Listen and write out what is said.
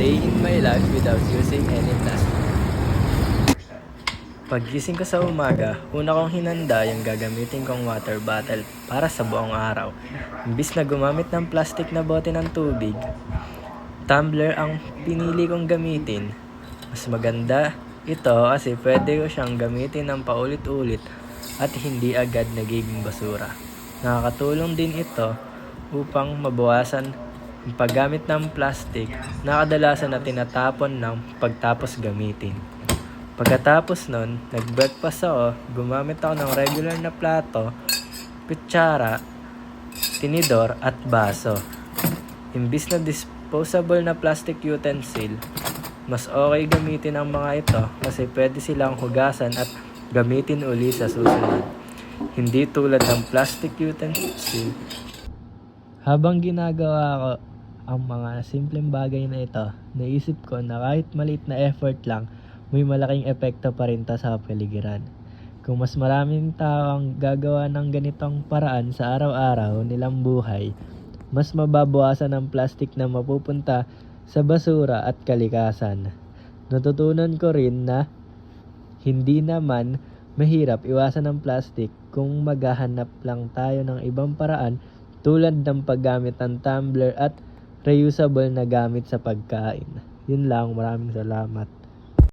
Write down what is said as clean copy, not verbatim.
day in my life without using any plastic. Paggising ko sa umaga, una kong hinanda yung gagamitin kong water bottle para sa buong araw. Imbis na gumamit ng plastic na bote ng tubig, tumbler ang pinili kong gamitin. Mas maganda ito kasi pwede ko siyang gamitin ng paulit-ulit at hindi agad nagiging basura. Nakakatulong din ito upang mabawasan ang paggamit ng plastic na kadalasan na tinatapon ng pagtapos gamitin. Pagkatapos nun, nag-breakfast ako, gumamit ako ng regular na plato, kutsara, tinidor at baso. Imbis na disposable na plastic utensil, mas okay gamitin ang mga ito kasi pwede silang hugasan at gamitin uli sa susunod. Hindi tulad ng plastic utensil. Habang ginagawa ko ang mga simpleng bagay na ito, naisip ko na kahit maliit na effort lang, may malaking epekto pa rin sa kapaligiran. Kung mas maraming tao ang gagawa ng ganitong paraan sa araw-araw nilang buhay, mas mababawasan ang plastic na mapupunta sa basura at kalikasan. Natutunan ko rin na hindi naman mahirap iwasan ang plastic kung maghahanap lang tayo ng ibang paraan tulad ng paggamit ng tumbler at reusable na gamit sa pagkain. Yun lang, maraming salamat.